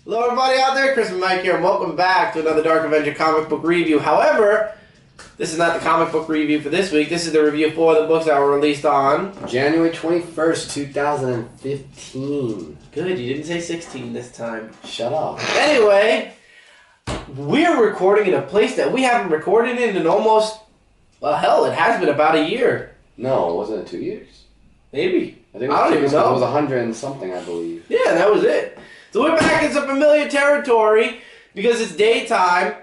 Hello everybody out there, Chris and Mike here, and welcome back to another Dark Avenger comic book review. However, this is not the comic book review for this week. This is the review for the books that were released on January 21st, 2015. Good, you didn't say 16 this time. Shut up. Anyway, we're recording in a place that we haven't recorded in almost, well, hell, it has been about a year. No, wasn't it 2 years? Maybe. I think it was don't even know. It was 100 and something, I believe. Yeah, that was it. So we're back in some familiar territory because it's daytime.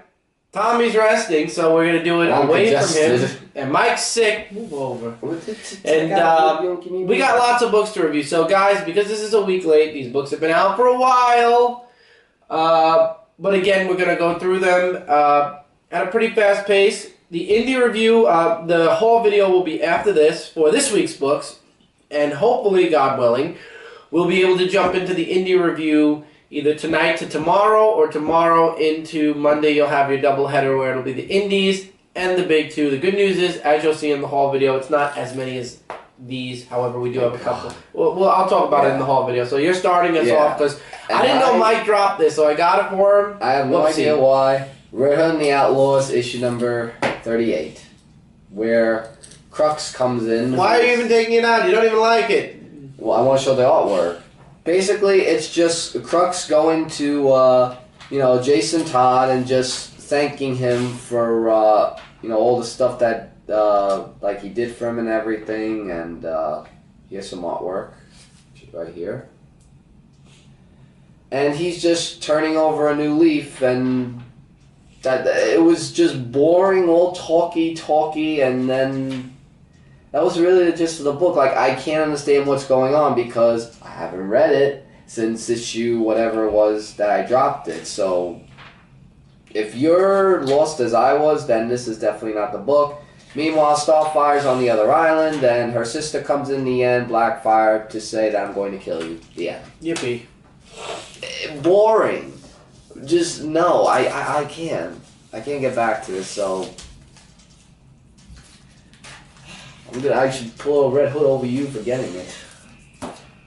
Tommy's resting, so we're going to do it away from him. And Mike's sick. Move over. And we got lots of books to review. So, guys, because this is a week late, these books have been out for a while. But again, we're going to go through them at a pretty fast pace. The indie review, the whole video will be after this for this week's books. And hopefully, God willing, we'll be able to jump into the indie review either tonight to tomorrow or tomorrow into Monday. You'll have your doubleheader where it'll be the indies and the big two. The good news is, as you'll see in the haul video, it's not as many as these. However, we do have a couple. Well, I'll talk about it in the haul video. So you're starting us off because I didn't know Mike dropped this, so I got it for him. I have no idea why. Red Hood and the Outlaws, issue number 38, where Crux comes in. Why are you even taking it out? You don't even like it. Well, I want to show the artwork. Basically, it's just Crux going to, Jason Todd and just thanking him for, all the stuff that, like he did for him and everything. And here's some artwork right here. And he's just turning over a new leaf, and that it was just boring, all talky, and then that was really the gist of the book. Like, I can't understand what's going on because I haven't read it since issue whatever it was that I dropped it. So, if you're lost as I was, then this is definitely not the book. Meanwhile, Starfire's on the other island, and her sister comes in the end, Blackfire, to say that I'm going to kill you. The end. Yippee. Boring. Just, no, I can't. I can't get back to this, so I should pull a Red Hood over you for getting it.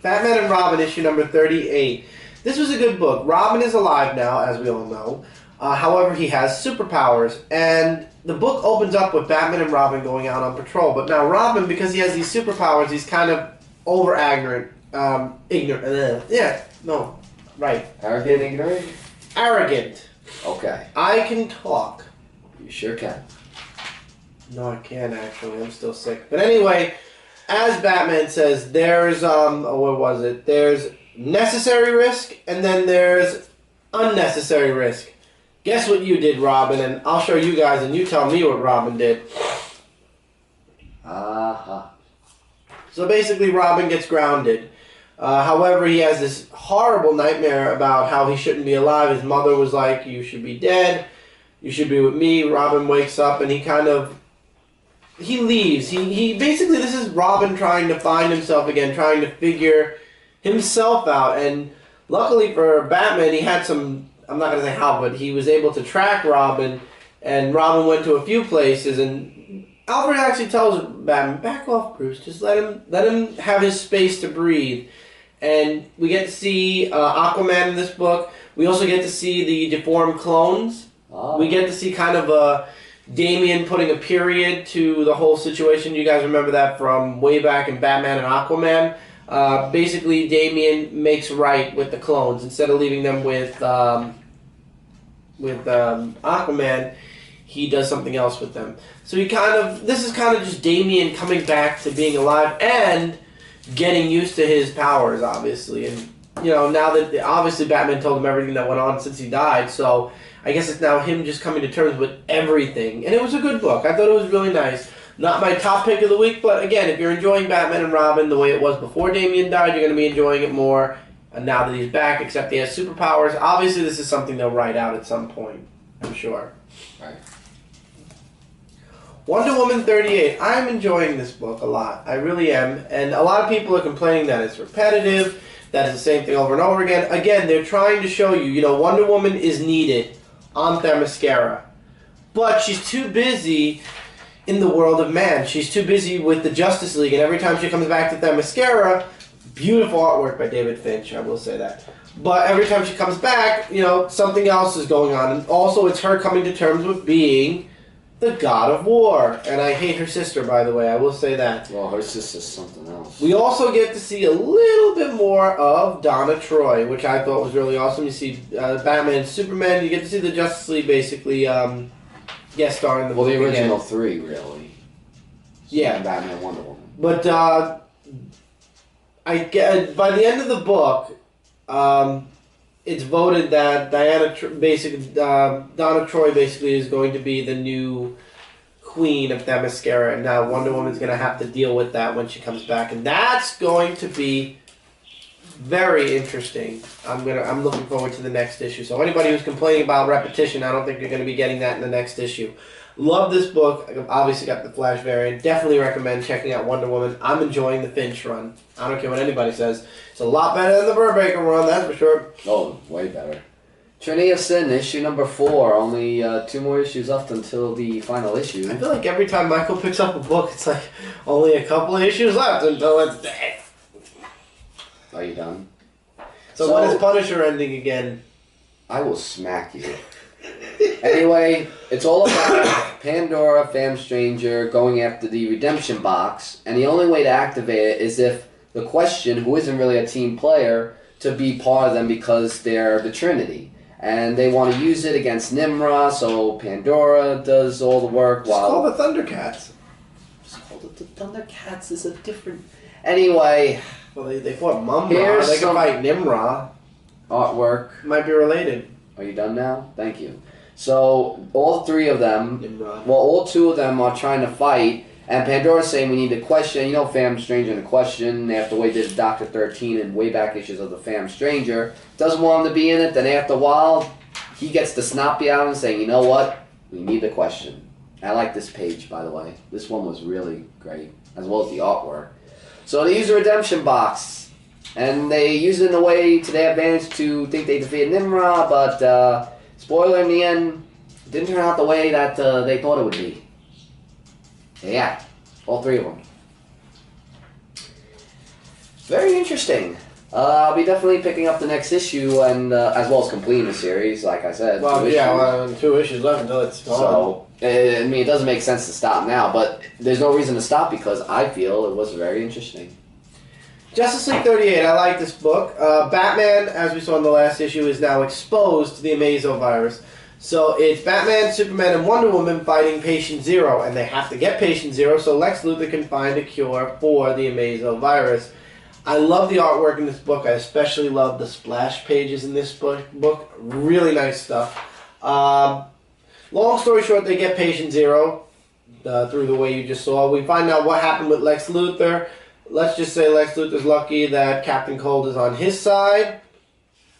Batman and Robin, issue number 38. This was a good book. Robin is alive now, as we all know. However, he has superpowers. And the book opens up with Batman and Robin going out on patrol. But now Robin, because he has these superpowers, he's kind of ignorant. Arrogant, ignorant? Arrogant. Okay. I can talk. You sure can. No, I can't actually. I'm still sick. But anyway, as Batman says, there's what was it? There's necessary risk, and then there's unnecessary risk. Guess what you did, Robin? And I'll show you guys, and you tell me what Robin did. So basically, Robin gets grounded. However, he has this horrible nightmare about how he shouldn't be alive. His mother was like, "You should be dead. You should be with me." Robin wakes up, and he leaves. He basically, this is Robin trying to find himself again, trying to figure himself out. And luckily for Batman, he had some, I'm not going to say how, but he was able to track Robin, and Robin went to a few places, and Alfred actually tells Batman, "Back off, Bruce. Just let him have his space to breathe." And we get to see Aquaman in this book. We also get to see the deformed clones. Oh. We get to see kind of Damian putting a period to the whole situation. You guys remember that from way back in Batman and Aquaman. Basically, Damian makes right with the clones. Instead of leaving them with Aquaman, he does something else with them. So this is kind of just Damian coming back to being alive and getting used to his powers, obviously. And, now that obviously Batman told him everything that went on since he died, so I guess it's now him just coming to terms with everything. And it was a good book. I thought it was really nice. Not my top pick of the week, but again, if you're enjoying Batman and Robin the way it was before Damian died, you're going to be enjoying it more now that he's back, except he has superpowers. Obviously, this is something they'll write out at some point, I'm sure. Right. Wonder Woman 38. I'm enjoying this book a lot. I really am. And a lot of people are complaining that it's repetitive, that it's the same thing over and over again. Again, they're trying to show you, Wonder Woman is needed on Themyscira. But she's too busy in the world of man. She's too busy with the Justice League. And every time she comes back to Themyscira, beautiful artwork by David Finch, I will say that. But every time she comes back, something else is going on. And also, it's her coming to terms with being the god of war. And I hate her sister, by the way. I will say that. Well, her sister's something else. We also get to see a little bit more of Donna Troy, which I thought was really awesome. You see Batman and Superman. You get to see the Justice League basically guest star in the movie. Well, the original three, really. Yeah. Batman and Wonder Woman. But by the end of the book, it's voted that Donna Troy basically is going to be the new queen of Themyscira, and now Wonder Woman's going to have to deal with that when she comes back, and that's going to be very interesting. I'm looking forward to the next issue. So anybody who's complaining about repetition, I don't think you're going to be getting that in the next issue. Love this book. I've obviously got the Flash variant. Definitely recommend checking out Wonder Woman. I'm enjoying the Finch run. I don't care what anybody says. It's a lot better than the Burbank run, that's for sure. Oh, way better. Trinity of Sin, issue number 4. Only 2 more issues left until the final issue. I feel like every time Michael picks up a book, it's like only a couple of issues left until it's dead. Are you done? So when is Punisher ending again? I will smack you. Anyway, it's all about Pandora, Fam Stranger, going after the redemption box, and the only way to activate it is if the Question, who isn't really a team player, to be part of them because they're the Trinity. And they want to use it against Nimrod, so Pandora does all the work. It's called the Thundercats. It's called the Thundercats is a different... Anyway... Well, they fought Mumra. They can fight Nimrod. Artwork. Might be related. Are you done now? Thank you. So, all 3 of them, all 2 of them are trying to fight, and Pandora's saying we need a Question. Fam Stranger and the Question, after the way they did Dr. 13 and way back issues of the Fam Stranger, doesn't want him to be in it, then after a while, he gets the snappy out and saying, you know what, we need the Question. I like this page, by the way. This one was really great, as well as the artwork. So they use the redemption box, and they use it in a way to their advantage to think they defeated Nimrod, but spoiler, in the end, it didn't turn out the way that they thought it would be. Yeah, all 3 of them. Very interesting. I'll be definitely picking up the next issue, and as well as completing the series, like I said. Well, 2 issues left until it's gone. So, it doesn't make sense to stop now, but there's no reason to stop because I feel it was very interesting. Justice League 38, I like this book. Batman, as we saw in the last issue, is now exposed to the Amazo virus. So it's Batman, Superman, and Wonder Woman fighting Patient Zero, and they have to get Patient Zero so Lex Luthor can find a cure for the Amazo virus. I love the artwork in this book. I especially love the splash pages in this book. Really nice stuff. Long story short, they get Patient Zero through the way you just saw. We find out what happened with Lex Luthor. Let's just say Lex Luthor's lucky that Captain Cold is on his side.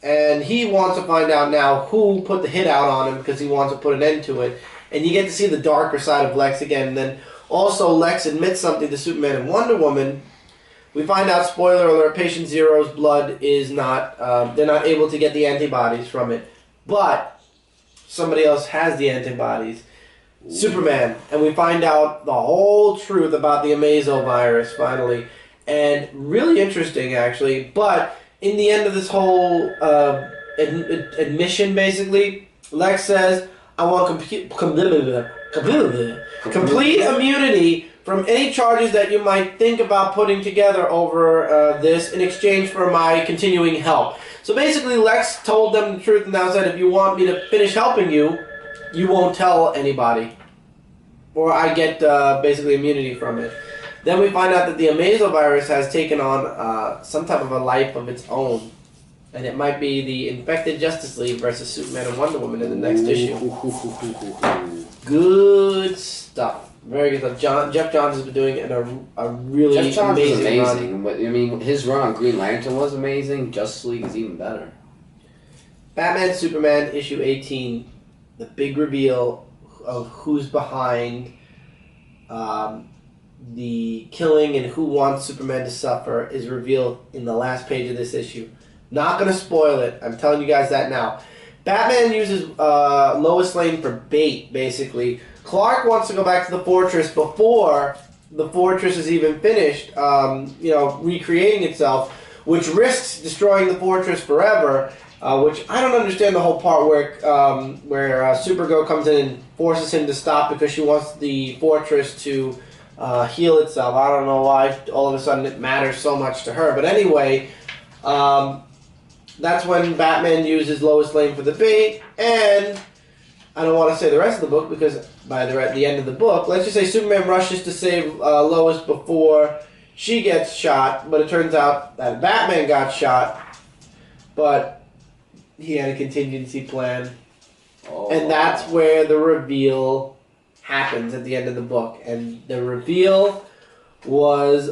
And he wants to find out now who put the hit out on him because he wants to put an end to it. And you get to see the darker side of Lex again. And then also Lex admits something to Superman and Wonder Woman. We find out, spoiler alert, Patient Zero's blood is not, they're not able to get the antibodies from it. But somebody else has the antibodies. Superman. And we find out the whole truth about the Amazo virus, finally. And really interesting, actually. But in the end of this whole admission, basically, Lex says, I want complete immunity from any charges that you might think about putting together over this in exchange for my continuing help. So basically, Lex told them the truth and now said, if you want me to finish helping you, you won't tell anybody. Or I get basically immunity from it. Then we find out that the Amazo virus has taken on some type of a life of its own. And it might be the infected Justice League versus Superman and Wonder Woman in the next issue. Good stuff. Very good stuff. Jeff Johns has been doing it in a really amazing run. But, I mean, his run on Green Lantern was amazing. Justice League is even better. Batman Superman issue 18. The big reveal of who's behind the killing and who wants Superman to suffer is revealed in the last page of this issue. Not going to spoil it. I'm telling you guys that now. Batman uses Lois Lane for bait, basically. Clark wants to go back to the fortress before the fortress is even finished, recreating itself. which risks destroying the fortress forever. Which I don't understand the whole part where Supergirl comes in and forces him to stop because she wants the fortress to heal itself. I don't know why all of a sudden it matters so much to her. But anyway, that's when Batman uses Lois Lane for the bait, and I don't want to say the rest of the book because by the end of the book, let's just say Superman rushes to save Lois before she gets shot, but it turns out that Batman got shot, but he had a contingency plan. Oh. And that's where the reveal happens at the end of the book. And the reveal was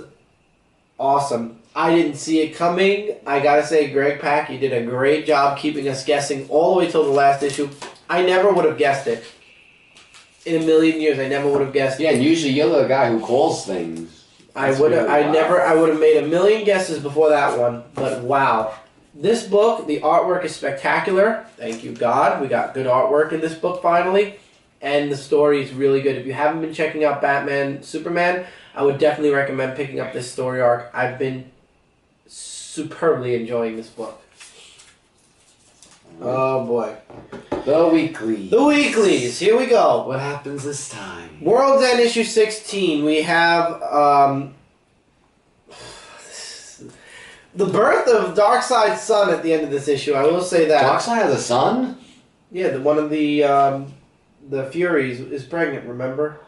awesome. I didn't see it coming. I gotta say, Greg Pak, you did a great job keeping us guessing all the way till the last issue. I never would have guessed it. In a million years, I never would have guessed it. Yeah, and usually you're the guy who calls things. I would have made a million guesses before that one, but wow. This book, the artwork is spectacular. Thank you, God. We got good artwork in this book finally. And the story is really good. If you haven't been checking out Batman, Superman, I would definitely recommend picking up this story arc. I've been superbly enjoying this book. Oh, boy. The weeklies. The weeklies. Here we go. What happens this time? World's End issue 16. We have... the birth of Darkseid's son at the end of this issue. I will say that. Darkseid has a son? Yeah, one of the Furies is pregnant. Remember?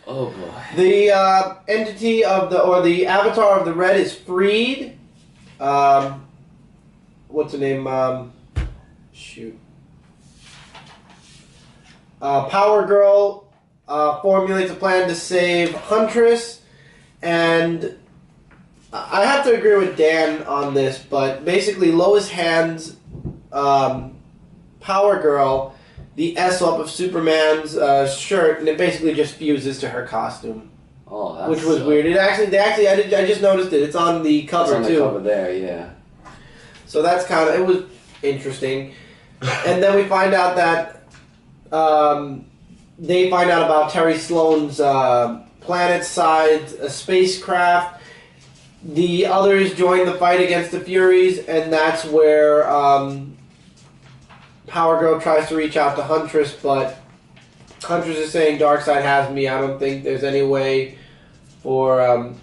Oh boy. The entity of the avatar of the Red is freed. What's her name? Power Girl formulates a plan to save Huntress, and I have to agree with Dan on this, but basically Lois hands Power Girl the S-up of Superman's shirt, and it basically just fuses to her costume. Oh, that's which was weird. I just noticed it. It's on the cover too. It's on the cover there, yeah. So that's it was interesting. And then we find out that they find out about Terry Sloan's planet-side spacecraft. The others join the fight against the Furies, and that's where Power Girl tries to reach out to Huntress, but Huntress is saying Darkseid has me. I don't think there's any way for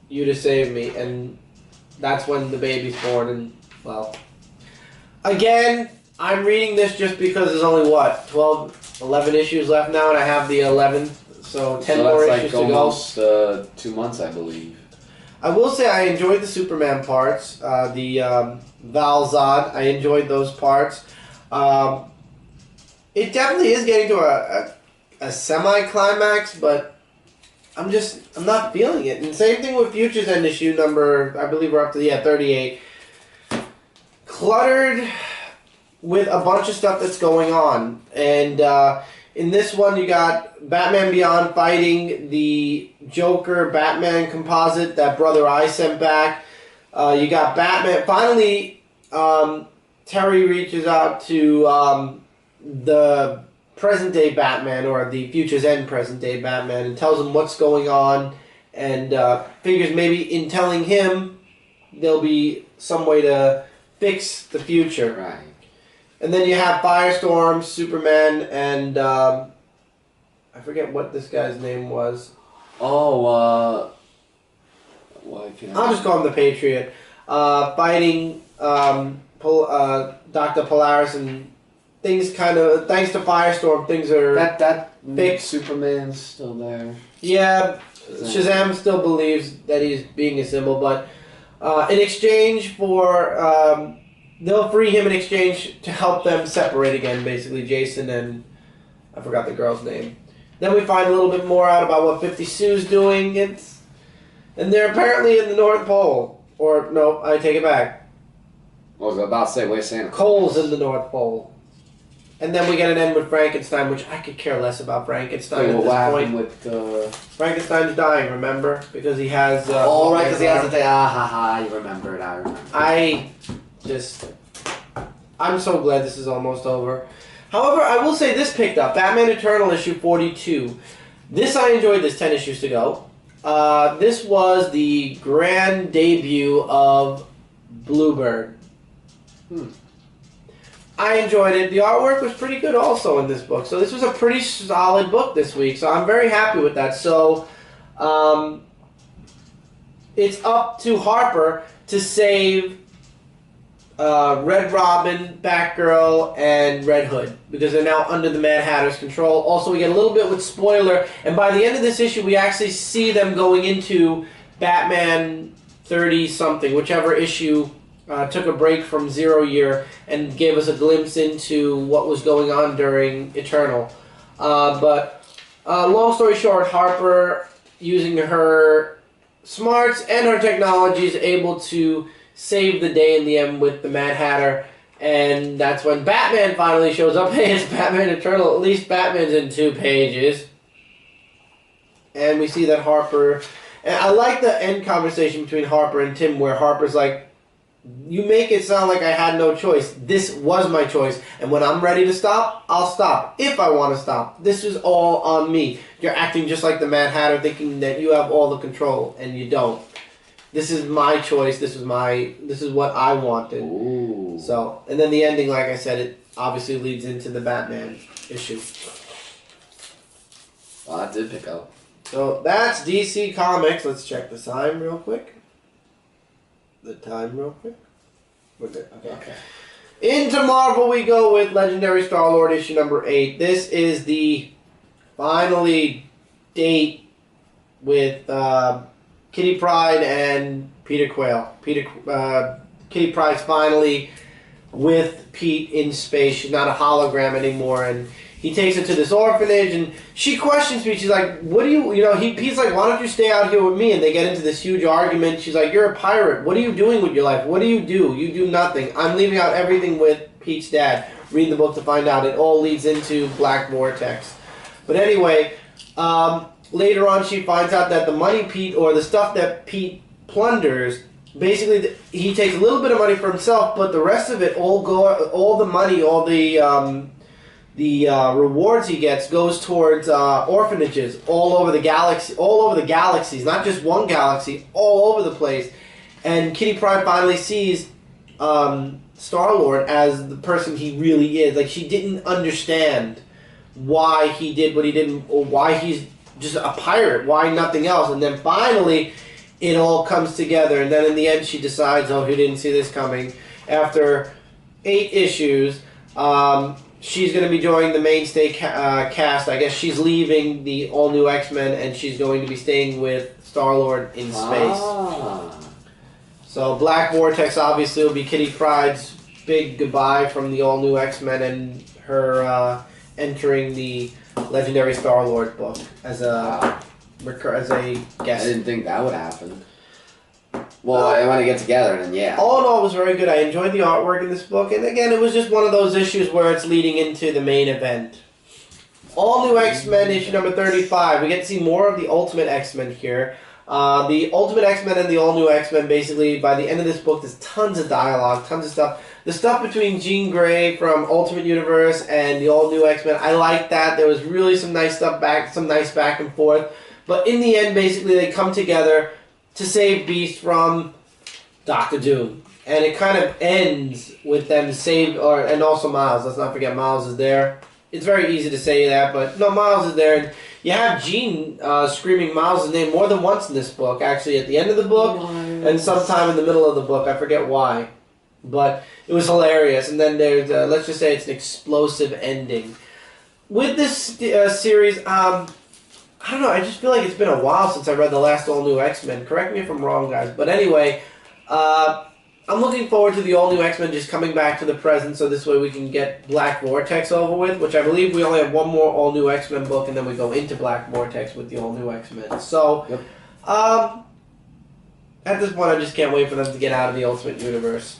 you to save me. And that's when the baby's born. And, well, again, I'm reading this just because there's only, 11 issues left now, and I have the 11th, so 10 more issues to go. Almost 2 months, I believe. I will say I enjoyed the Superman parts, the Val-Zod. I enjoyed those parts. It definitely is getting to a semi-climax, but I'm not feeling it. And same thing with Future's End issue number, I believe we're up to, 38. Cluttered with a bunch of stuff that's going on. And in this one, you got Batman Beyond fighting the Joker Batman composite that Brother Eye sent back. You got Batman. Finally, Terry reaches out to the present-day Batman, or the Future's End present-day Batman, and tells him what's going on, and figures maybe in telling him there'll be some way to fix the future. Right. And then you have Firestorm, Superman, and I forget what this guy's name was. Oh, I'll just call him the Patriot. Fighting Dr. Polaris, and things thanks to Firestorm, things are that fixed. Superman's still there. Yeah, Shazam still believes that he's being a symbol, but in exchange for... they'll free him in exchange to help them separate again, basically, Jason and... I forgot the girl's name. Then we find a little bit more out about what 50 Sue's doing, and they're apparently in the North Pole. Or, no, I take it back. I was about to say, where's Santa? Cole's in the North Pole. And then we get an end with Frankenstein, which I could care less about Frankenstein at this point. With, Frankenstein's dying, remember? Because he has... oh, right, because he has the thing. Ah, ha, ha, you remember it, I remember. I'm so glad this is almost over. However, I will say this picked up. Batman Eternal issue 42. This I enjoyed this 10 issues to go. This was the grand debut of Bluebird. I enjoyed it. The artwork was pretty good also in this book. So this was a pretty solid book this week. So I'm very happy with that. So it's up to Harper to save Red Robin, Batgirl, and Red Hood, because they're now under the Mad Hatter's control. Also, we get a little bit with spoiler, and by the end of this issue, we actually see them going into Batman 30-something, whichever issue took a break from 0 Year and gave us a glimpse into what was going on during Eternal. But long story short, Harper, using her smarts and her technology, is able to save the day in the end with the Mad Hatter, and that's when Batman finally shows up. Hey, it's Batman Eternal. At least Batman's in 2 pages. And we see that Harper... And I like the end conversation between Harper and Tim, where Harper's like, you make it sound like I had no choice. This was my choice. And when I'm ready to stop, I'll stop. If I want to stop. This is all on me. You're acting just like the Mad Hatter, thinking that you have all the control, and you don't. This is my choice. This is what I wanted. Ooh. So, and then the ending, like I said, it obviously leads into the Batman issue. Well, that did pick up. So that's DC Comics. Let's check the time real quick. We're good. Okay. Into Marvel we go with Legendary Star-Lord issue number 8. This is the finally date with Kitty Pryde and Peter Quill. Kitty Pryde's finally with Pete in space. She's not a hologram anymore, and he takes her to this orphanage, and she questions Pete. She's like, what do you Pete's like, why don't you stay out here with me? And they get into this huge argument. She's like, you're a pirate. What are you doing with your life? What do? You do nothing. I'm leaving out everything with Pete's dad. Read the book to find out. It all leads into Black Vortex. But anyway, later on, she finds out that the money the stuff that Pete plunders, basically he takes a little bit of money for himself, but the rest of it, all the money, all the rewards he gets goes towards orphanages all over the galaxies, not just one galaxy, all over the place. And Kitty Pryde finally sees Star-Lord as the person he really is. Like, she didn't understand why he did what he did, or why he's just a pirate, why nothing else. And then finally, it all comes together. And then in the end, she decides, oh, he didn't see this coming. After 8 issues, she's going to be joining the mainstay cast. I guess she's leaving the all-new X-Men, and she's going to be staying with Star-Lord in space. So Black Vortex obviously will be Kitty Pryde's big goodbye from the all-new X-Men, and her entering the Legendary Star-Lord book as a guest. I didn't think that would happen. Well, I want to get together, and then yeah. All in all, it was very good. I enjoyed the artwork in this book, and again, it was just one of those issues where it's leading into the main event. All New X-Men issue number 35. We get to see more of the Ultimate X-Men here. The Ultimate X-Men and the All New X-Men, basically, by the end of this book, there's tons of dialogue, tons of stuff. The stuff between Jean Grey from Ultimate Universe and the All New X-Men, I liked that. There was really some nice stuff some nice back and forth. But in the end, basically, they come together to save Beast from Doctor Doom. And it kind of ends with them and also Miles. Let's not forget Miles is there. It's very easy to say that, but no, Miles is there. And you have Jean screaming Miles' name more than once in this book, actually, at the end of the book and sometime in the middle of the book. I forget why. But it was hilarious. And then there's, let's just say it's an explosive ending. With this series, I don't know, I just feel like it's been a while since I read the last All New X-Men. Correct me if I'm wrong, guys. But anyway, I'm looking forward to the All New X-Men just coming back to the present, so this way we can get Black Vortex over with, which I believe we only have one more All New X-Men book, and then we go into Black Vortex with the All New X-Men. So, yep. At this point, I just can't wait for them to get out of the Ultimate Universe.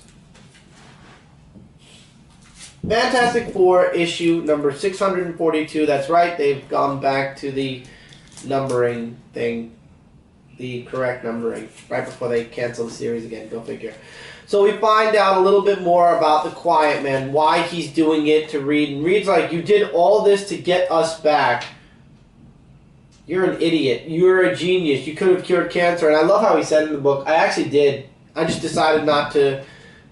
Fantastic Four issue number 642. That's right, they've gone back to the numbering thing, the correct numbering, right before they cancel the series again. Go figure. So we find out a little bit more about the Quiet Man, why he's doing it to Reed. And Reed's like, you did all this to get us back. you're an idiot. You're a genius. You could have cured cancer. And I love how he said in the book, I actually did. I just decided not to.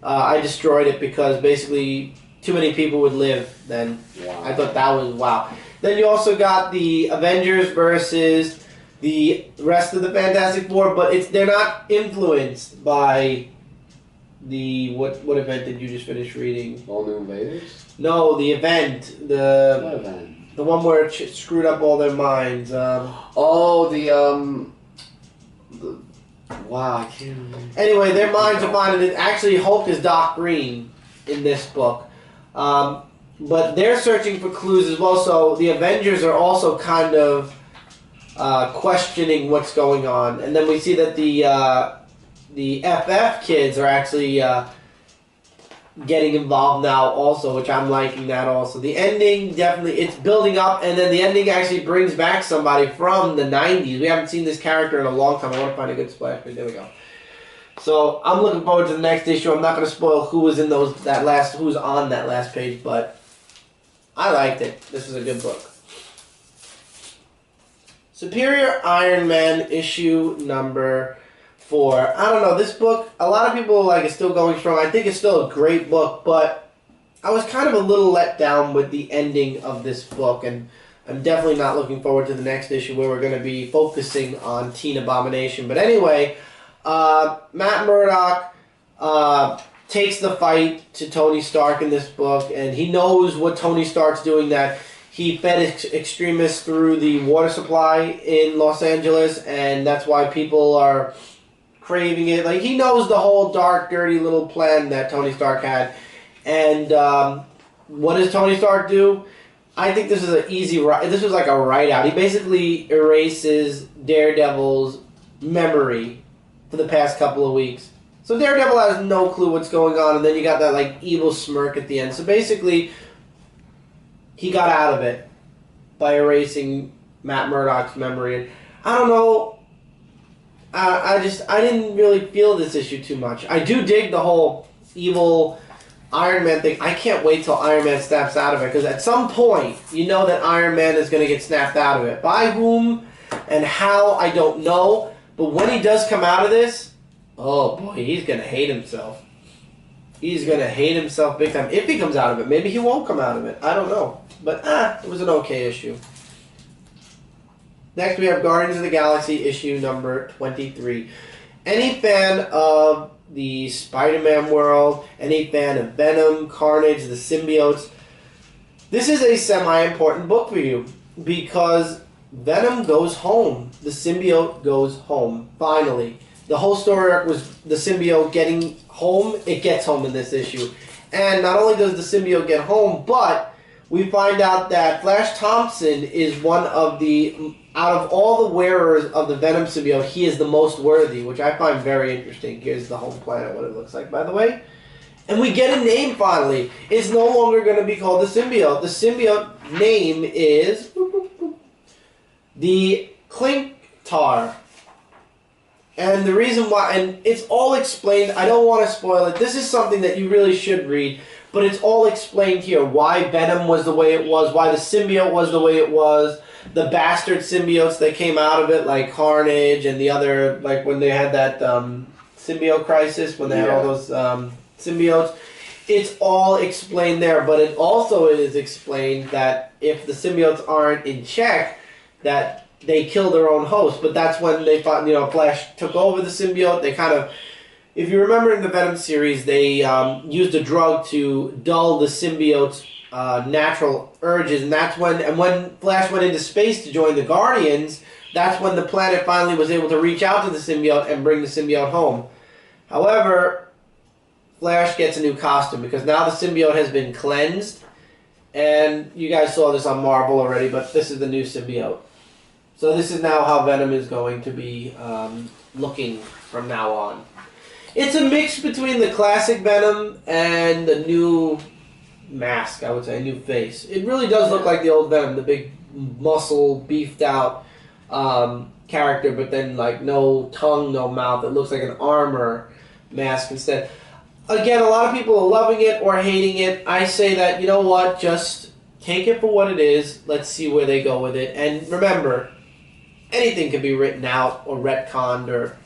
I destroyed it because basically too many people would live then. Wow. I thought that was wow. Then you also got the Avengers versus the rest of the Fantastic Four, but they're not influenced by the what event did you just finish reading? All New Invaders? No, the event. What event? The one where it screwed up all their minds. Wow, I can't remember. Anyway, their minds are fine, and it actually Hulk is Doc Green in this book. But they're searching for clues as well, so the Avengers are also kind of questioning what's going on. And then we see that the FF kids are actually getting involved now also, which I'm liking that also. The ending, definitely, it's building up, and then the ending actually brings back somebody from the 90s. We haven't seen this character in a long time. I want to find a good splash page. There we go. So I'm looking forward to the next issue. I'm not going to spoil who was in who's on that last page, but I liked it. This is a good book. Superior Iron Man issue number 4. I don't know, this book, a lot of people like it's still going strong. I think it's still a great book, but I was kind of a little let down with the ending of this book, and I'm definitely not looking forward to the next issue where we're going to be focusing on Teen Abomination. But anyway, Matt Murdock takes the fight to Tony Stark in this book, and he knows what Tony Stark's doing, that he fed extremists through the water supply in Los Angeles, and that's why people are craving it. Like, he knows the whole dark, dirty little plan that Tony Stark had. And what does Tony Stark do? I think this is an easy this was like a write-out. He basically erases Daredevil's memory for the past couple of weeks. So Daredevil has no clue what's going on, and then you got that like evil smirk at the end. So basically, he got out of it by erasing Matt Murdock's memory. And I don't know. I didn't really feel this issue too much. I do dig the whole evil Iron Man thing. I can't wait till Iron Man snaps out of it, because at some point, you know that Iron Man is going to get snapped out of it. By whom and how, I don't know. But when he does come out of this, oh boy, he's going to hate himself. He's going to hate himself big time. If he comes out of it. Maybe he won't come out of it. I don't know. But, it was an okay issue. Next, we have Guardians of the Galaxy issue number 23. Any fan of the Spider-Man world, any fan of Venom, Carnage, the symbiotes, this is a semi-important book for you, because Venom goes home. The symbiote goes home, finally. The whole story arc was the symbiote getting home. It gets home in this issue. And not only does the symbiote get home, but we find out that Flash Thompson is one of the, out of all the wearers of the Venom symbiote, he is the most worthy, which I find very interesting. Here's the home planet, what it looks like, by the way. And we get a name finally. It's no longer going to be called the symbiote. The symbiote name is the Klinktar. And the reason why, and it's all explained, I don't want to spoil it. This is something that you really should read. But it's all explained here. Why Venom was the way it was. Why the symbiote was the way it was. The bastard symbiotes that came out of it, like Carnage and the other, like when they had that symbiote crisis, when they had all those symbiotes. It's all explained there. But it also is explained that if the symbiotes aren't in check, that they kill their own host. But that's when they thought, Flash took over the symbiote. They kind of... If you remember in the Venom series, they used a drug to dull the symbiote's natural urges, and that's when Flash went into space to join the Guardians, that's when the planet finally was able to reach out to the symbiote and bring the symbiote home. However, Flash gets a new costume, because now the symbiote has been cleansed, and you guys saw this on Marvel already, but this is the new symbiote. So this is now how Venom is going to be looking from now on. It's a mix between the classic Venom and the new mask, I would say, a new face. It really does look like the old Venom, the big muscle, beefed out character, but then like no tongue, no mouth. It looks like an armor mask instead. Again, a lot of people are loving it or hating it. I say that, you know what, just take it for what it is. Let's see where they go with it. And remember, anything can be written out or retconned, or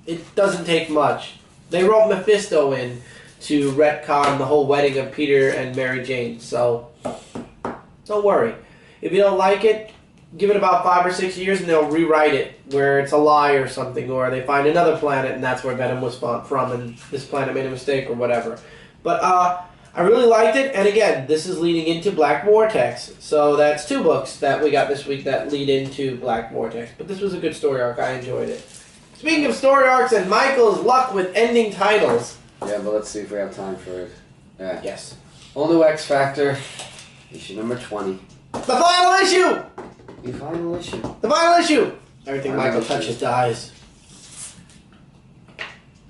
it doesn't take much. They wrote Mephisto in to retcon the whole wedding of Peter and Mary Jane, so don't worry. If you don't like it, give it about 5 or 6 years and they'll rewrite it where it's a lie or something, or they find another planet and that's where Venom was from and this planet made a mistake or whatever. But I really liked it, and again, this is leading into Black Vortex. So that's 2 books that we got this week that lead into Black Vortex. But this was a good story arc. I enjoyed it. Speaking of story arcs and Michael's luck with ending titles. Yeah, but let's see if we have time for it. Yeah. Yes. All New X Factor, issue number 20. The final issue! The final issue. The final issue! Everything Michael touches dies.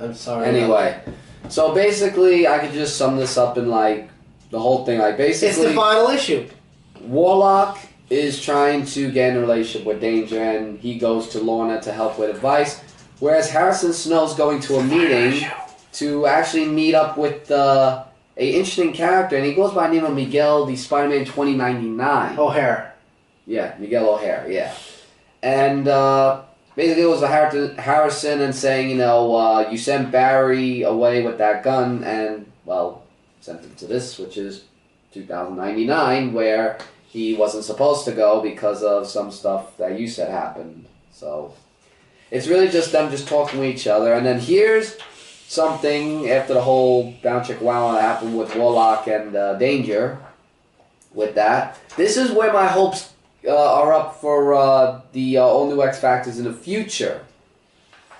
I'm sorry. Anyway, so basically, I could just sum this up in like the whole thing. Like basically, it's the final issue. Warlock is trying to get in a relationship with Danger, and he goes to Lorna to help with advice. Whereas Harrison Snow's going to a meeting to actually meet up with a interesting character, and he goes by the name of Miguel, the Spider-Man 2099. O'Hare. Yeah, Miguel O'Hare. Yeah, and basically it was Harrison and saying, you know, you sent Barry away with that gun, and well, sent him to this, which is 2099, where he wasn't supposed to go because of some stuff that you said happened. So it's really just them just talking to each other. And then here's something after the whole Bound Chick Wow that happened with Warlock and Danger. With that, this is where my hopes are up for the All New X Factors in the future.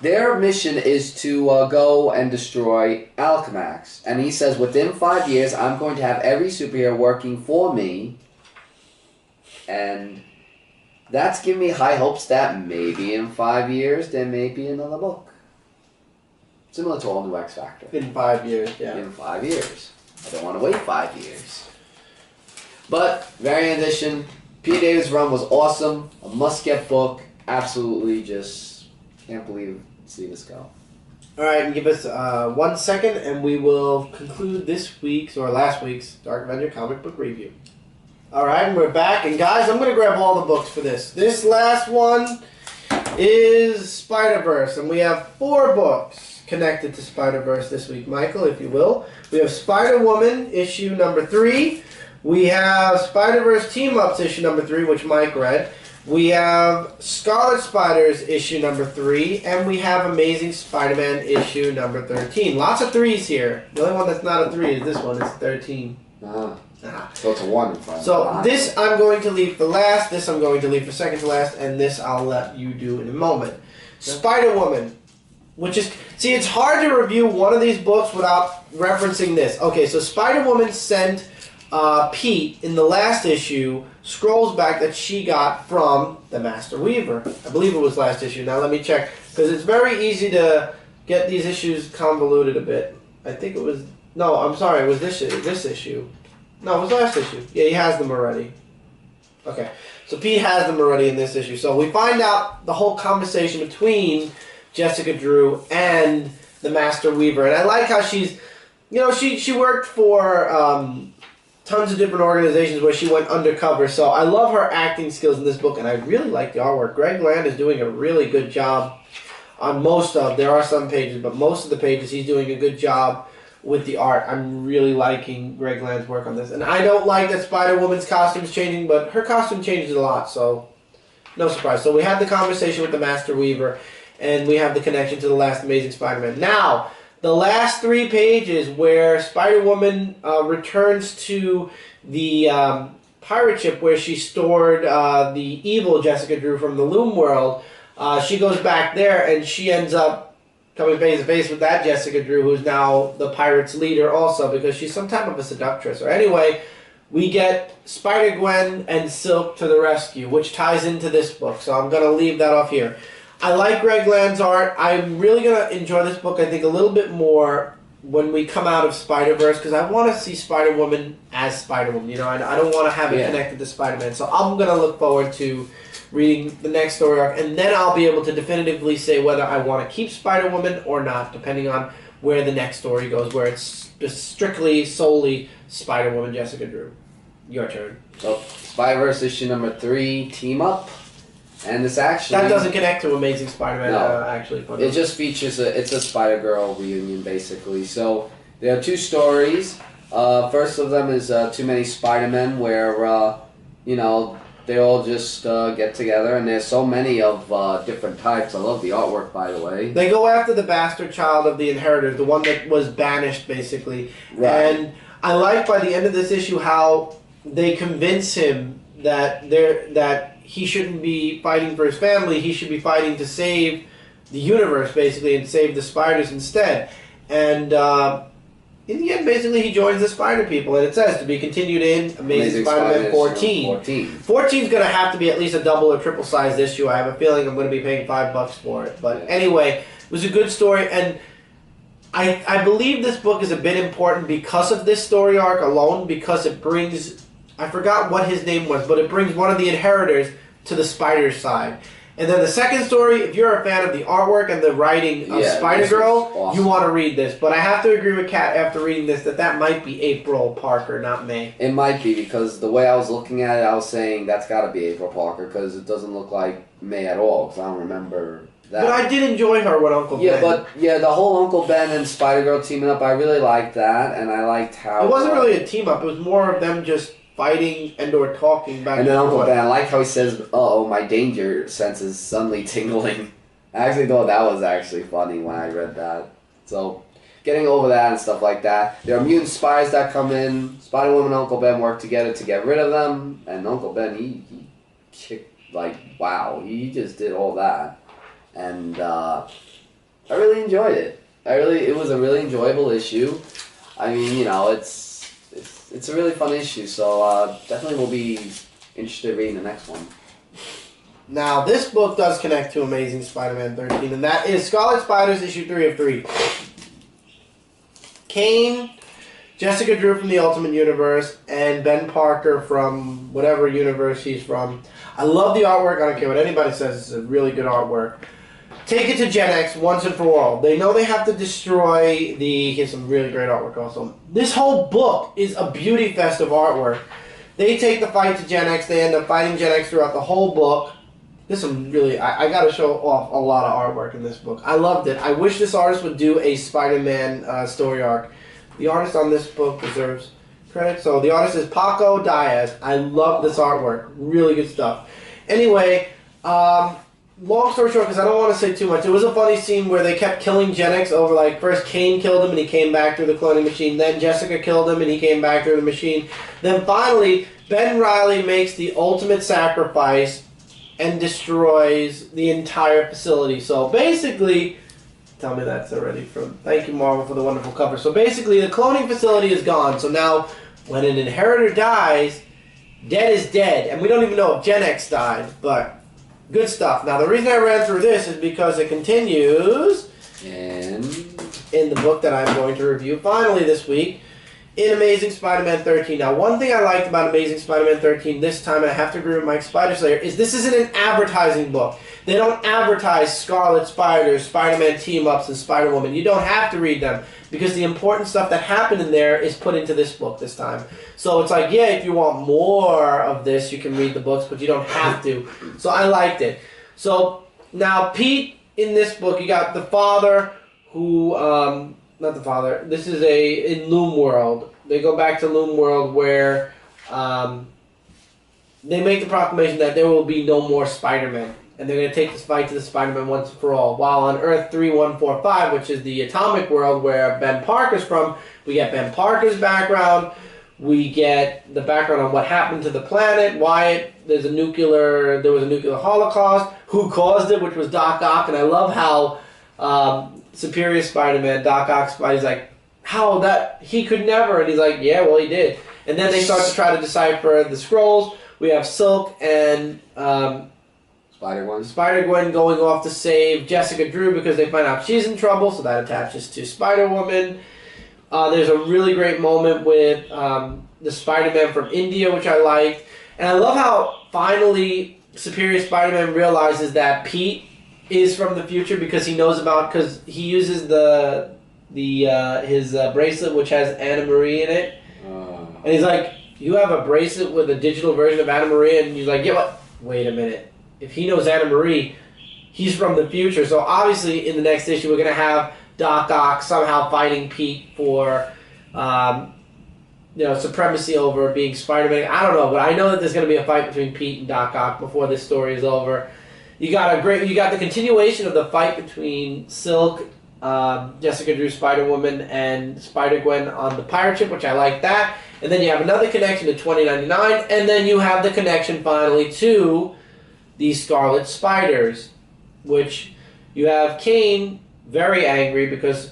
Their mission is to go and destroy Alchemax. And he says, within 5 years, I'm going to have every superhero working for me. And that's giving me high hopes that maybe in 5 years there may be another book. Similar to All New X Factor. In 5 years, yeah. In 5 years. I don't want to wait 5 years. But, Variant Edition, Peter David's run was awesome. A must-get book. Absolutely just can't see this go. Alright, and give us 1 second and we will conclude this week's, or last week's, Dark Avenger comic book review. Alright, and we're back. And guys, I'm going to grab all the books for this. This last one is Spider-Verse, and we have 4 books connected to Spider-Verse this week. Michael, if you will. We have Spider-Woman, issue number 3. We have Spider-Verse Team-Ups, issue number 3, which Mike read. We have Scarlet Spiders, issue number 3. And we have Amazing Spider-Man, issue number 13. Lots of 3s here. The only one that's not a 3 is this one. It's 13. So it's a 1 in front. So this I'm going to leave for last, this I'm going to leave for second to last, and this I'll let you do in a moment. Spider-Woman, which is, see, it's hard to review one of these books without referencing this. Okay, so Spider-Woman sent Pete in the last issue scrolls back that she got from the Master Weaver. I believe it was last issue. Now let me check, because it's very easy to get these issues convoluted a bit. I think it was, no, I'm sorry, it was this issue. No, it was last issue. Yeah, he has them already. Okay, so Pete has them already in this issue. So we find out the whole conversation between Jessica Drew and the Master Weaver. And I like how she's, you know, she worked for tons of different organizations where she went undercover. So I love her acting skills in this book, and I really like the artwork. Greg Land is doing a really good job on most of, there are some pages, but most of the pages he's doing a good job with the art. I'm really liking Greg Land's work on this. And I don't like that Spider-Woman's costume's changing, but her costume changes a lot, so no surprise. So we had the conversation with the Master Weaver, and we have the connection to the last Amazing Spider-Man. Now, the last 3 pages where Spider-Woman returns to the pirate ship where she stored the evil Jessica Drew from the Loom World, she goes back there and she ends up coming face to face with that Jessica Drew, who's now the pirate's leader also, because she's some type of a seductress. Or anyway, we get Spider-Gwen and Silk to the rescue, which ties into this book. So I'm going to leave that off here. I like Greg Land's art. I'm really going to enjoy this book, I think, a little bit more when we come out of Spider-Verse, because I want to see Spider-Woman as Spider-Woman. You know, I don't want to have it connected to Spider-Man. So I'm going to look forward to reading the next story arc, and then I'll be able to definitively say whether I want to keep Spider-Woman or not, depending on where the next story goes, where it's just strictly, solely Spider-Woman, Jessica Drew. Your turn. So, Spider-Verse issue number 3, Team Up. And this actually... That doesn't connect to Amazing Spider-Man, actually. It just features it's a Spider-Girl reunion, basically. So, there are 2 stories. First of them is Too Many Spider-Men, where, they all just get together, and there's so many of different types. I love the artwork, by the way. They go after the bastard child of the inheritors, the one that was banished, basically. Right. And I like by the end of this issue how they convince him that he shouldn't be fighting for his family. He should be fighting to save the universe, basically, and save the spiders instead. And in the end, basically, he joins the Spider People, and it says to be continued in Amazing Spider-Man 14. 14 is going to have to be at least a double or triple sized issue. I have a feeling I'm going to be paying $5 for it. But anyway, it was a good story, and I believe this book is a bit important because of this story arc alone, because it brings, I forgot what his name was, but it brings one of the inheritors to the Spider side. And then the second story, if you're a fan of the artwork and the writing of Spider-Girl, awesome. You want to read this. But I have to agree with Kat after reading this that might be April Parker, not May. It might be, because the way I was looking at it, I was saying that's got to be April Parker, because it doesn't look like May at all, because I don't remember that. But I did enjoy her with Uncle Ben. Yeah, but the whole Uncle Ben and Spider-Girl teaming up, I really liked that, and I liked how... It wasn't really a team-up, it was more of them just... fighting and or talking back and then Uncle Ben, I like how he says, "Uh-oh, my danger sense is suddenly tingling." I actually thought that was actually funny when I read that. So, getting over that and stuff like that. There are mutant spies that come in. Spider-Woman and Uncle Ben work together to get rid of them. And Uncle Ben, he kicked, wow, he just did all that. And I really enjoyed it. It was a really enjoyable issue. I mean, it's a really fun issue, so definitely will be interested in reading the next one. Now, this book does connect to Amazing Spider-Man 13, and that is Scarlet Spiders, issue 3 of 3. Kane, Jessica Drew from the Ultimate Universe, and Ben Parker from whatever universe he's from. I love the artwork. I don't care what anybody says. It's a really good artwork. Take it to Gen X once and for all. They know they have to destroy here's some really great artwork also. This whole book is a beauty fest of artwork. They take the fight to Gen X. They end up fighting Gen X throughout the whole book. This is really, I got to show off a lot of artwork in this book. I loved it. I wish this artist would do a Spider-Man story arc. The artist on this book deserves credit. So the artist is Paco Diaz. I love this artwork. Really good stuff. Anyway, long story short, because I don't want to say too much, it was a funny scene where they kept killing Gen X over, first Kane killed him and he came back through the cloning machine, then Jessica killed him and he came back through the machine, then finally, Ben Reilly makes the ultimate sacrifice and destroys the entire facility. So basically, tell me that's already from, thank you Marvel for the wonderful cover. So basically, the cloning facility is gone, so now, when an inheritor dies, dead is dead, and we don't even know if Gen X died, but... good stuff. Now, the reason I ran through this is because it continues in the book that I'm going to review finally this week in Amazing Spider-Man 13. Now, one thing I liked about Amazing Spider-Man 13 this time, and I have to agree with Mike Spider-Slayer, is this isn't an advertising book. They don't advertise Scarlet Spiders, Spider-Man team-ups, and Spider-Woman. You don't have to read them because the important stuff that happened in there is put into this book this time. So it's like, yeah, if you want more of this, you can read the books, but you don't have to. So I liked it. So now Pete, in this book, you got the father who, not the father, this is in Loom World. They go back to Loom World where they make the proclamation that there will be no more Spider-Men. And they're going to take this fight to the Spider-Man once and for all. While on Earth 3145, which is the atomic world where Ben Parker's from, we get Ben Parker's background. We get the background on what happened to the planet, why there was a nuclear holocaust, who caused it, which was Doc Ock. And I love how Superior Spider-Man, Doc Ock's he's like, how that, he could never. And he's like, yeah, well, he did. And then they start to try to decipher the scrolls. We have Silk and... Spider-Gwen going off to save Jessica Drew because they find out she's in trouble, so that attaches to Spider-Woman. There's a really great moment with the Spider-Man from India, which I liked. And I love how finally Superior Spider-Man realizes that Pete is from the future because he knows because he uses his bracelet which has Anna Marie in it. And he's like, you have a bracelet with a digital version of Anna Marie? And he's like, yeah, what? Wait a minute. if he knows Anna Marie, he's from the future. So obviously in the next issue we're going to have Doc Ock somehow fighting Pete for supremacy over being Spider-Man. I don't know, but I know that there's going to be a fight between Pete and Doc Ock before this story is over. You got the continuation of the fight between Silk, Jessica Drew Spider-Woman, and Spider-Gwen on the pirate ship, which I like that. And then you have another connection to 2099, and then you have the connection finally to the Scarlet Spiders, which you have Kane very angry because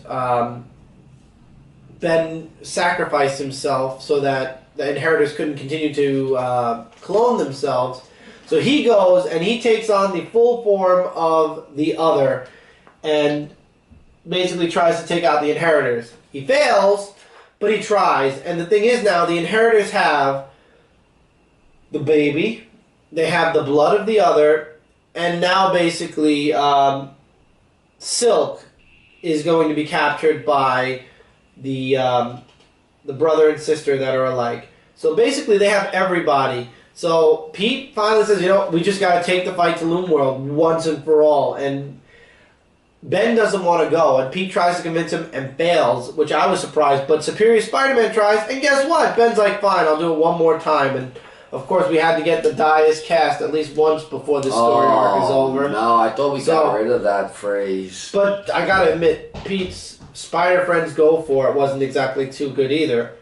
Ben sacrificed himself so that the Inheritors couldn't continue to clone themselves. So he goes and he takes on the full form of the Other and basically tries to take out the Inheritors. He fails, but he tries. And the thing is now, the Inheritors have the baby, they have the blood of the Other, and now basically Silk is going to be captured by the brother and sister that are alike. So basically they have everybody. So Pete finally says, we just got to take the fight to Loomworld once and for all. And Ben doesn't want to go, and Pete tries to convince him and fails, which I was surprised. But Superior Spider-Man tries, and guess what? Ben's like, fine, I'll do it one more time. And of course, we had to get the Dias cast at least once before this story arc is over. No, I thought we got rid of that phrase. But I gotta admit, Pete's Spider Friends Go For It wasn't exactly too good either.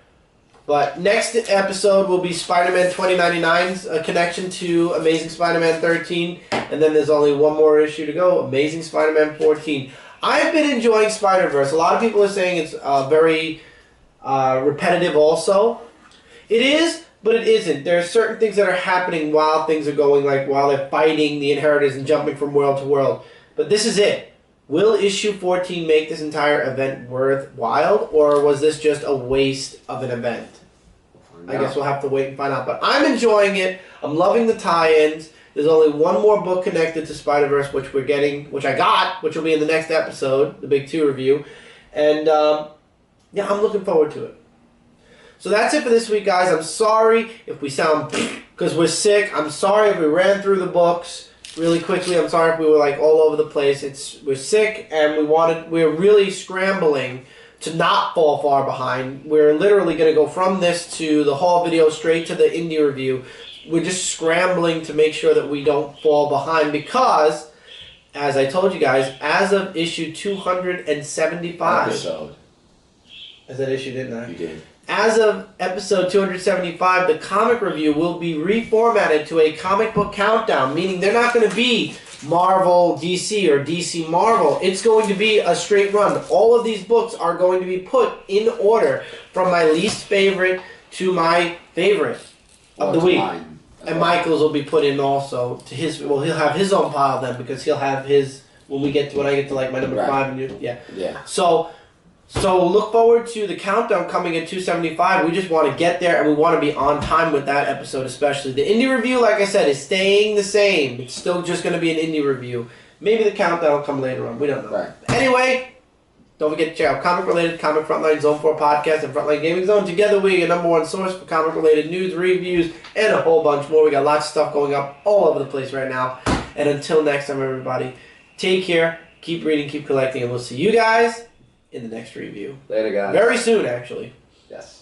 But next episode will be Spider-Man 2099's connection to Amazing Spider-Man 13. And then there's only one more issue to go, Amazing Spider-Man 14. I've been enjoying Spider-Verse. A lot of people are saying it's very repetitive also. It is, but it isn't. There are certain things that are happening while things are going, like while they're fighting the Inheritors and jumping from world to world. But this is it. Will issue 14 make this entire event worthwhile, or was this just a waste of an event? I guess we'll have to wait and find out. But I'm enjoying it. I'm loving the tie-ins. There's only one more book connected to Spider-Verse, which we're getting, which I got, which will be in the next episode, the Big 2 review. And, yeah, I'm looking forward to it. So that's it for this week, guys. I'm sorry if we sound, because we're sick. I'm sorry if we ran through the books really quickly. I'm sorry if we were like all over the place. We're sick, and we're really scrambling to not fall far behind. We're literally going to go from this to the haul video straight to the indie review. We're just scrambling to make sure that we don't fall behind because, as I told you guys, as of issue 275... Episode. I said issue, didn't I? You did. As of episode 275, the comic review will be reformatted to a comic book countdown, meaning they're not going to be Marvel DC or DC Marvel. It's going to be a straight run. All of these books are going to be put in order from my least favorite to my favorite of the week. And Michael's will be put in also to his. Well, he'll have his own pile then because he'll have his when I get to like my number 5 and yeah. So look forward to the countdown coming at 275. We just want to get there, and we want to be on time with that episode especially. The indie review, like I said, is staying the same. It's still just going to be an indie review. Maybe the countdown will come later on. We don't know. Right. Anyway, don't forget to check out Comic Related, Comic Frontline, Zone 4 Podcast, and Frontline Gaming Zone. Together, we're your number one source for comic-related news, reviews, and a whole bunch more. We got lots of stuff going up all over the place right now. And until next time, everybody, take care, keep reading, keep collecting, and we'll see you guys in the next review. Later, guys. Very soon, actually. Yes.